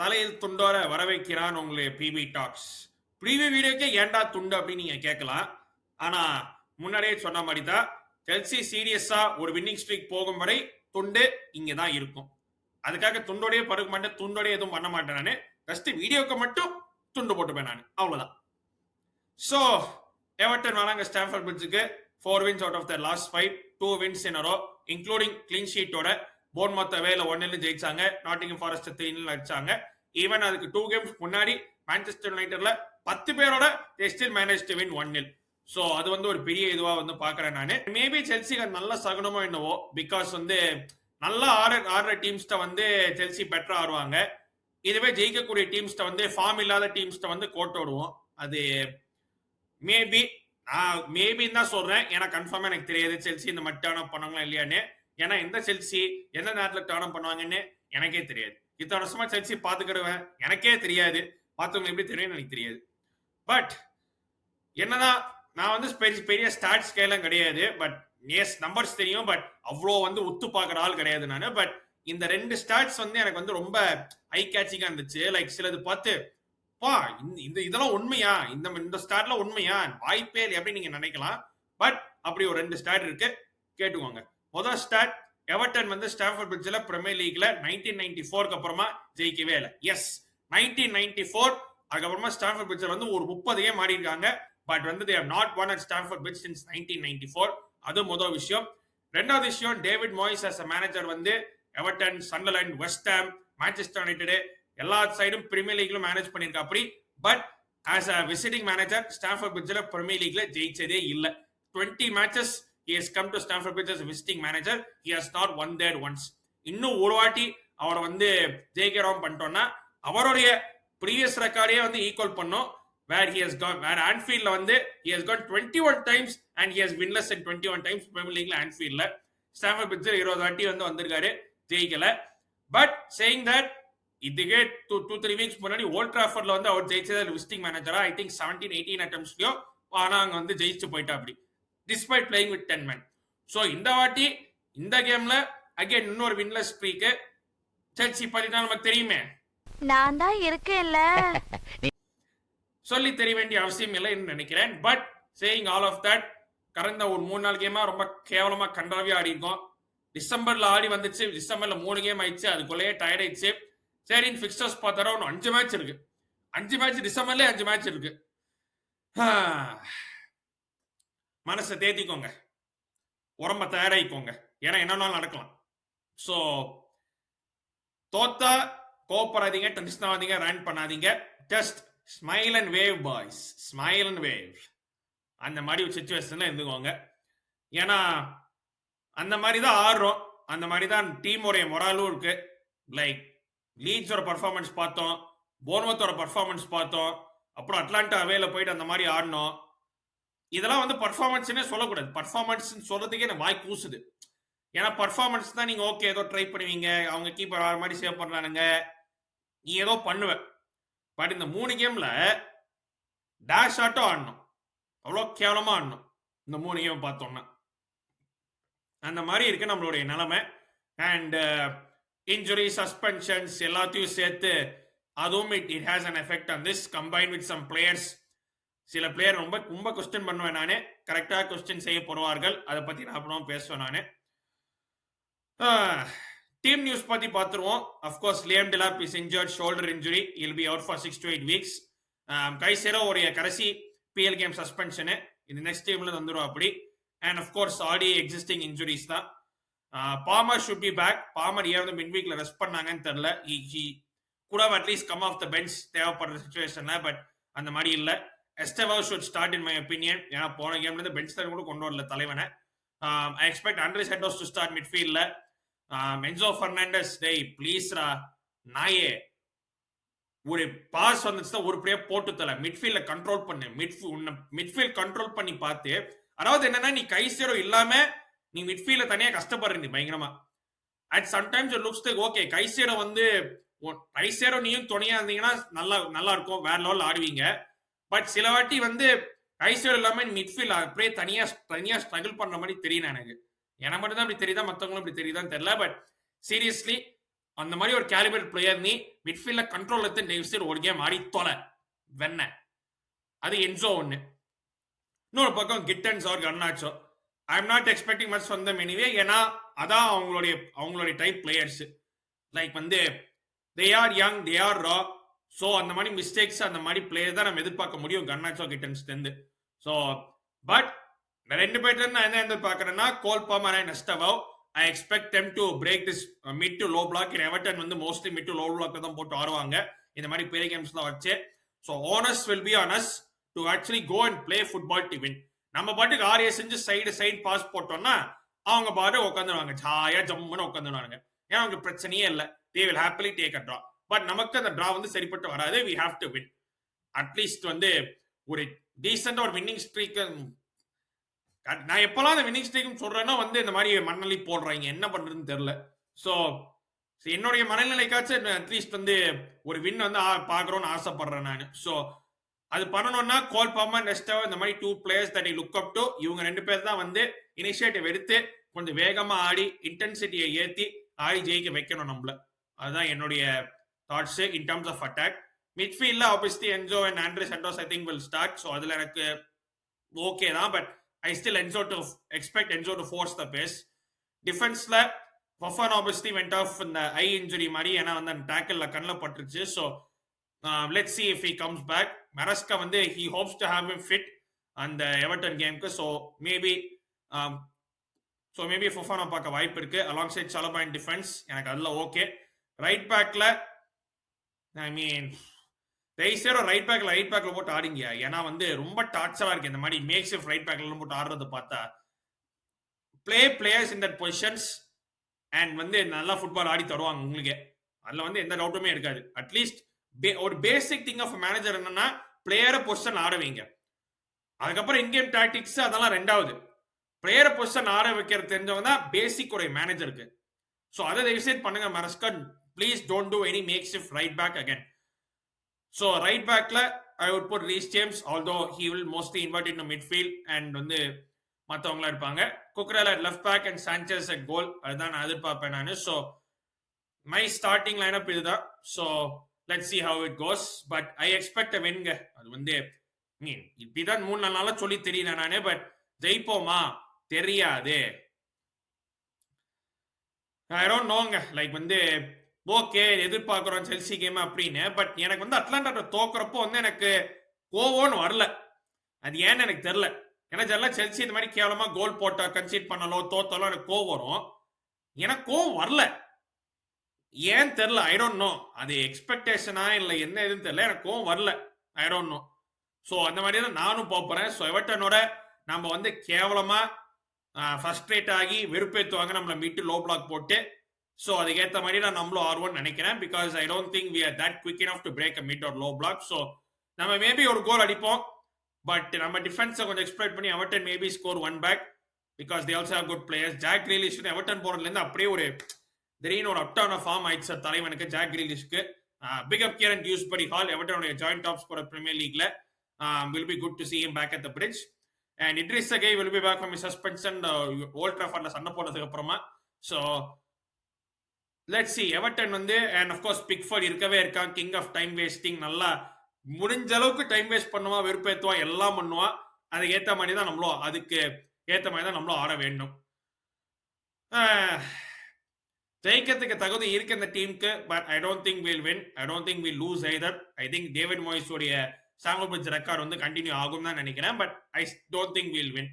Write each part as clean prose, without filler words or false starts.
தலையில் துண்டோட வர வைக்கிறான் உங்களுடைய பிபி டாக்ஸ். ப்ரீவியூ வீடியோக்கே ஏன்டா துண்டு அப்படின்னு நீங்க கேட்கலாம். ஆனா முன்னாடியே சொன்ன மாதிரி தான் செல்சி சீரியஸா ஒரு வின்னிங் ஸ்ட்ரீக் போகும் வரை துண்டு இங்க தான் இருக்கும். அதுக்காக துண்டோடய பருக மாட்டேன், துண்டோடய எதுவும் பண்ண மாட்டேன். நான் ஜஸ்ட் வீடியோக்கு மட்டும் துண்டு போட்டுப்பேன் நான், அவ்வளவுதான். ஸோ எவர்டன் வராங்க Stamford பிரிட்ஜுக்கு. 4 wins out of their last 5, 2 wins in a row, including clean sheetோட. போர்ன்மவுத் அவேல 1-0 ஜெயிச்சாங்க, நாட்டிங்ஹாம் ஃபாரஸ்ட் 3-0 அடிச்சாங்க. ஈவன் அதுக்கு 2 games முன்னாடி மான்செஸ்டர் யுனைட்டட்ல 10 பேரோட they still managed to win 1-0. So அது வந்து ஒரு பெரிய இதுவா வந்து பாக்குறேன் நான். மேபி செல்சிக்கு நல்ல சகுனமோ என்னவோ, பிகாஸ் வந்து நல்லா ஆடுற டீம்ஸ்ட வந்து செல்சி பெட்டரா ஆடுவாங்க. இதுவே ஜெயிக்கக்கூடிய டீம்ஸ்ட வந்து ஃபார்ம் இல்லாத டீம்ஸ்ட வந்து கோட்டோடுவோம். அது மேபி தான் சொல்றேன், ஏன்னா கன்ஃபார்மா எனக்கு தெரியாது செல்சி இந்த மாதிரி டர்ன் அப் பண்ணாங்களா இல்லையான்னு. ஏன்னா எந்த செல்சி எந்த நேரத்தில் டர்ன் அப் பண்ணுவாங்கன்னு எனக்கே தெரியாது. இத்தனை வருஷமா செல்சி பாத்துக்கிடுவேன், எனக்கே தெரியாது. பார்த்தவங்க எப்படி தெரியும் எனக்கு தெரியாது. பட் என்னதான் நான் வந்து பெரிய ஸ்டாட்ஸ் ஸ்கேலாம் கிடையாது. பட் எஸ் நம்பர்ஸ் தெரியும், பட் அவ்வளோ வந்து ஒத்து பார்க்குற ஆள் கிடையாது நான். பட் இந்த 2 ஸ்டாட்ஸ் வந்து எனக்கு வந்து ரொம்ப ஐ கேச்சிங்கா இருந்துச்சு. லைக் சிலது பார்த்து இதெல்லாம் உண்மையா, இந்த ஸ்டாட்ல உண்மையா, வாய்ப்பே இல்லை அப்படின்னு நீங்க நினைக்கலாம். பட் அப்படி ஒரு 2 ஸ்டாட் இருக்கு, கேட்டுக்கோங்க. முதல் ஸ்டாட், எவர்டன் வந்து ஸ்டாம்ஃபோர்ட் பிரிட்ஜ்ல பிரீமியர் லீக்ல 1994க்கு அப்புறமா ஜெயிக்கவே இல்லை. எஸ் 1994 அதுக்கப்புறமா ஸ்டாம்ஃபோர்ட் பிரிட்ஜ்ல வந்து ஒரு 30 கேம் ஆடி இருக்காங்க. பட் வந்து they have not won at Stamford Bridge since 1994. அது முதல் விஷயம். ரெண்டாவது விஷயம், David Moyes as a manager வந்து Everton, Sunderland, West Ham, Manchester United எல்லா சைடும் பிரீமியர் லீக்ல மேனேஜ் பண்ணிருக்கா. அப்படி but as a visiting manager Stamford பிரிட்ஜ்ல பிரீமியர் லீக்ல ஜெயிச்சதே இல்ல. 20 matches he has come to Stamford Bridge as a visiting manager. He has not won there once. இன்னும் ஒரு வாட்டி அவரை வந்து ஜெயிக்கிறோம் பண்ணிட்டோம்னா அவருடைய ப்ரீவியஸ் ரெக்கார்டே வந்து ஈக்குவல் பண்ணும். Where he has gone, where Anfield வந்து he has gone 21 times and he has winless in 21 times Premier League Anfieldல. Stamford Bridge 20 வாட்டி வந்து வந்திருக்காரு, ஜெயிக்கல. பட் சேயிங் தட் இதுக்கே 2-3 வீக்ஸ் முன்னாடி ஓல்ட் டிராஃபர்ட்ல வந்து அவர் ஜெயிச்சது விசிட்டிங் மேனேஜரா ஐ திங்க் 17-18 அட்டெம்ப்ஸ்லயோ. ஆனா அங்க வந்து ஜெயிச்சு போயிட்டா அப்படி, despite playing with 10 men. So இந்த வாட்டி இந்த கேம்ல அகைன் இன்னொரு வின்லெஸ் ஸ்ட்ரீக். செல்சி பத்தி தான் நமக்கு தெரியுமே, நான் தான் இருக்கேன்ல, சொல்லி தெரிய வேண்டிய அவசியம் இல்லைன்னு நினைக்கிறேன். But saying all of that, கடந்த ஒரு 3-4 கேமா ரொம்ப கேவலமா கண்டாவே ஆடி இருக்கோம். டிசம்பர்ல ஆடி வந்துச்சு, டிசம்பர்ல 3 கேம் ஆயிடுச்சு, அதுக்குள்ளேயே டயர்ட் ஆயிடுச்சு. சரின்னு பிக்சர்ஸ் பார்த்தாரா ஒன்று 5 மேட்ச் இருக்கு. 5 மேட்ச் டிசம்பர்ல 5 மேட்ச் இருக்கு. மனசை தேத்திக்கோங்க, உடம்ப தயாராகிக்கோங்க, ஏன்னா என்னன்னாலும் நடக்கலாம். ஸோ தோத்தா கோப்பராதீங்க, டென்ஷன் ஆகாதீங்க, ரன் பண்ணாதீங்க. Just smile and wave boys, smile and wave. அந்த மாதிரி ஒரு சிச்சுவேஷன்ல இருந்துக்கோங்க. ஏன்னா அந்த மாதிரி தான் ஆடுறோம், அந்த மாதிரி தான் டீமோடைய மொராலும் இருக்கு. லைக் லீட்ஸோட பர்ஃபார்மன்ஸ் பார்த்தோம், போர்ன்மவுத்தோட பர்ஃபார்மன்ஸ் பார்த்தோம், அப்புறம் அட்லாண்டா அவேல போயிட்டு அந்த மாதிரி ஆடணும். இதெல்லாம் வந்து பர்ஃபார்மன்ஸ்னே சொல்லக்கூடாது. பர்ஃபார்மன்ஸ் சொல்றதுக்கே எனக்கு வாய் கூசுது. ஏன்னா பர்ஃபார்மன்ஸ் தான் நீங்க ஓகே ஏதோ ட்ரை பண்ணுவீங்க, அவங்க கீப்பர் ஆறு மாதிரி சேவ் பண்றானுங்க, நீ ஏதோ பண்ணுவேன். பட் இந்த 3 கேம்ல டேஷ் ஆட்டம் ஆடணும், அவ்வளோ கேவலமா ஆடணும் இந்த 3 கேம் பார்த்தோம்னா. அந்த மாதிரி இருக்கு நம்மளுடைய நிலைமை. அண்ட் இன்ஜுரி, சஸ்பென்ஷன்ஸ் எல்லாத்தையும் சேர்த்து அதுவும் it has an effect on this, combine with some players. சில பிளேயர் ரொம்ப ரொம்ப கொஸ்டின் பண்ணுவேன் நானு, கரெக்டாக கொஸ்டின் செய்யப்படுவார்கள், அதை பத்தி நான் அப்புறம் பேசுவேன் நானு. டீம் நியூஸ் பத்தி பார்த்துருவோம். Of course Liam Delap is injured, shoulder injury, he'll be out for 6 to 8 weeks. Caicedo உடைய கடைசி பிஎல் கேம் சஸ்பென்ஷனு, இது நெக்ஸ்ட் டீம்ல வந்துடும் அப்படி. அண்ட் அஃப்கோர்ஸ் ஆடி எக்ஸிஸ்டிங் இன்ஜுரிஸ் தான். Palmer should be back. Palmer ஏன் வந்து மிட் வீக்ல ரெஸ்ட் பண்ணாங்கன்னு தெரியல. He could have at least come off the bench தேவைப்படுற சிச்சுவேஷன்ல, பட் அந்த மாதிரி இல்லை. Estevao should start in my opinion. ஏன்னா போன கேம்ல இருந்து பெஞ்ச் தான் கூட கொண்டு வரல தலைவனை. I expect Andrey Santos to start மிட்ஃபீல்ட்ல. என்சோ ஃபெர்னாண்டஸ், டேய் ப்ளீஸ்ரா நாயே, ஒரு பாஸ் வந்துச்சுன்னா ஒரு பிளேயர் போட்டு தல, மிட்ஃபீல்ட கண்ட்ரோல் பண்ணு. மிட்ஃபீல்ட் கண்ட்ரோல் பண்ணி பார்த்து, அதாவது என்னன்னா நீ கைசேரோ இல்லாம நீ மிட்ஃபீல்ட தனியா கஷ்டப்படுறீங்க பயங்கரமா. At sometimes it looks like okay Caicedo வந்து கைசேரோ நீயும் துணையா இருந்தீங்கன்னா நல்லா இருக்கும், வேற லெவல் ஆடுவீங்க. பட் சில வாட்டி வந்து கைசேரோ இல்லாம மிட்ஃபீல்ட் அப்படியே தனியா ஸ்ட்ரகிள் பண்ற மாதிரி தெரியும் எனக்கு. எனக்கு மட்டும் தான் அப்படி தெரியுதா, மற்றவங்களும் அப்படி தெரியுதான்னு தெரியல. பட் சீரியஸ்லி அந்த மாதிரி ஒரு கேலிபர் பிளேயர் நீ மிட்ஃபீல்ட்ல கண்ட்ரோல் எடுத்து தயவுசெய்து ஒரு கேம் ஆடி தொலை வெண்ண. அது என்சோ ஒண்ணு. இன்னொரு பக்கம் கிட்டன்ஸ் or Garnacho. I am not expecting much from them anyway. ஏன்னா அதான் அவங்களுடைய டைப் பிளேயர்ஸ். லைக் வந்து they are young, they are raw. So அந்த மாதிரி மிஸ்டேக்ஸ் அந்த மாதிரி பிளேயர் தான் நம்ம எதிர்பார்க்க முடியும் கர்னாச்சோ கிட்டன்ஸ்ல இருந்து. ஸோ பட் ரெண்டு பேர்ல இருந்து நான் என்ன எதிர்பார்க்கறேன்னா Cole Palmer and Estevao. I expect them to break this mid to low block. In Everton வந்து mostly mid to low block தான் போட்டு ஆடுவாங்க இந்த மாதிரி பெரிய கேம்ஸ்லாம் வச்சு. So onus will be on us to actually go and play football to win. நம்ம பாட்டுக்கு ஆரியா செஞ்சு சைடு பாஸ் போட்டோம்னா அவங்க பாட்டு உட்காந்துருவாங்க, ஜாயா ஜம்முன்னு உட்காந்துருவாங்க. ஏன்னா அவங்களுக்கு பிரச்சனையே இல்லை. They will happily take a draw. But நமக்கு அந்த டிரா வந்து சரிப்பட்டு வராது. We have to win. At least வந்து ஒரு டீசெண்டா ஒரு வின்னிங் ஸ்ட்ரீக். நான் எப்பெல்லாம் அந்த வின்னிங் ஸ்ட்ரீக் சொல்றேன்னா வந்து இந்த மாதிரி மனநிலை போடுறாங்க, என்ன பண்றதுன்னு தெரியல. ஸோ என்னுடைய மனநிலைக்காச்சும் அட்லீஸ்ட் வந்து ஒரு வின் வந்து பாக்குறோம்னு ஆசைப்படுறேன் நான். ஸோ அது பண்ணணும்னா கோல் பாமர் நெஸ்டோ இந்த மாதிரி 2 players that I look up to. இவங்க 2 பேர் தான் வந்து இனிஷியேட்டிவ் எடுத்து கொஞ்சம் வேகமா ஆடி இன்டென்சிட்டியை ஏத்தி ஆடி ஜெயிக்க வைக்கணும் நம்மள. அதுதான் என்னுடைய thoughts in terms of attack. மிட்ஃபீல்ட்ல obviously Enzo and Andrey Santos I think will start. So அதுல எனக்கு ஓகே தான். But I still expect Enzo to force the pace. Defense-ல Fofana obviously went off in the eye injury மாதிரி. ஏன்னா வந்து அந்த டேக்கிள்ல கண்ணில் பட்டுருச்சு. So let's see if he comes back. Maresca வந்து he hopes to have him fit அந்த எவர்டன் கேமுக்கு. ஸோ மேபி Fofana பார்க்க வாய்ப்பு இருக்கு alongside Chalobah in defense. எனக்கு அதுல ஓகே. ரைட் பேக்ல ஐ மீன் ரைட் பேக்ல போட்டு ஆடிங்க. ஏன்னா வந்து ரொம்ப டார்ச்சரா இருக்கு இந்த மாதிரி மேக் ஷிஃப்ட் ரைட் பேக்ல போட்டு ஆடுறது பார்த்தா. Players in that positions and வந்து நல்லா ஃபுட்பால் ஆடி தருவாங்க உங்களுக்கு. அதுல வந்து எந்த டவுட்டுமே இருக்காது. அட்லீஸ்ட் ஒரு பேசிக் திங் ஆஃப் மேனேஜர் என்னன்னா பிளேயரை பொசிஷன் ஆட வைங்க. அதுக்கப்புறம் இன்கேம் டாக்டிக்ஸ் அதெல்லாம் ரெண்டாவது. பிளேயரை பொசிஷன் ஆட வைக்கிறது தெரிஞ்சவங்க தான் பேசிக் ஒரு மேனேஜருக்கு. ஸோ அதை டிசைட் பண்ணுங்க Maresca. Please don't do any makeshift right back again. So right backல I would put Reece James, although he will mostly invert into midfield and வந்து மத்தவங்களா இருப்பாங்க. குக்ரேலா at left back and Sanchez at goal. அதுதான் நான் எதிர்பார்ப்பேன் நான். So my starting lineup இதுதான். So let's see how it goes. But I expect a win. அது வந்து இப்படிதான் 3-4 நாளா சொல்லி தெரியல நானே. பட் ஜெயிப்போமா தெரியாது. I don't knowங்க. லைக் வந்து ஓகே எதிர்பார்க்கிறோம் செல்சி கேம் அப்படின்னு. பட் எனக்கு வந்து அட்லாண்டா தோக்குறப்போ வந்து எனக்கு கோவம்னு வரல. அது ஏன்னு எனக்கு தெரியல. ஏன்னா ஜெல்லாம் செல்சி இந்த மாதிரி கேவலமா கோல் போட்டா கன்சீட் பண்ணலோ தோத்தாலோ எனக்கு கோவம் வரும். எனக்கு கோவம் வரல. ஏன் தெரியல. I don't know. அது எக்ஸ்பெக்டேஷனா இல்லை என்ன எதுன்னு தெரியல. எனக்கு கோவம் வரல. I don't know. ஸோ அந்த மாதிரி தான் நானும் போறேன். ஸோ எவர்டனோட நம்ம வந்து கேவலமா ஃப்ரஸ்ட்ரேட் ஆகி வெறுப்பேற்றுவாங்க நம்மள மீட்டு லோ பிளாக் போட்டு. ஸோ அதுக்கேற்ற மாதிரி நான் நம்மளும் ஆர்வம்னு நினைக்கிறேன். Because I don't think we are that quick enough to break a mid or low block. So நம்ம மேபி ஒரு கோல் அடிப்போம். பட் நம்ம டிஃபென்ஸை கொஞ்சம் எக்ஸ்ப்ளாய்ட் பண்ணி Everton maybe score 1 back. Because they also have good players. Jack Grealish Everton போறதுலேருந்து அப்படியே ஒரு திடீர்னு ஒரு அப்டான ஃபார்ம் ஆயிடுச்சு தலைவனுக்கு ஜாக் கிரீலிஷ்க்கு. Pick up Kiernan Dewsbury Hall எவர்டனுடைய ஜாயிண்ட் டாப் ஸ்கோரர் பிரீமியர் லீக்ல. Will be good to see him back at the bridge. And Idrissa Gueye will be back from his suspension Old Traffordல சண்டை போடுறதுக்கு அப்புறமா. So let's see. எவர்டன் வந்து and of course Pickford இருக்கவே இருக்கான். King of time wasting. நல்லா முடிஞ்ச அளவுக்கு டைம் வேஸ்ட் பண்ணுவான், வெறுப்பேற்றுவான், எல்லாம் பண்ணுவான். அதுக்கு ஏற்ற மாதிரி தான் நம்மளும் ஆட வேண்டும். ஜெயிக்கிறதுக்கு தகுதி இருக்கு இந்த டீமுக்கு. But I don't think will win. I don't think will lose either. I think David Moise உடைய சாங்கோ பிரிட்ஜ் ரெக்கார்ட் வந்து கண்டினியூ ஆகும் தான் நினைக்கிறேன். But I don't think will win.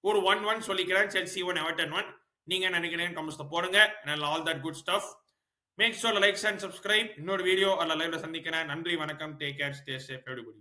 ஒரு 1-1 சொல்லிக்கிறேன். Chelsea 1 Everton 1. நீங்க நினைக்கிறேன் கமெண்ட்ஸ்ல போடுங்க. and all that good stuff. Make sure to like and subscribe. இன்னொரு வீடியோ அல்ல லைவ்ல சந்திக்கிறேன். நன்றி, வணக்கம். Take care, stay safe everybody.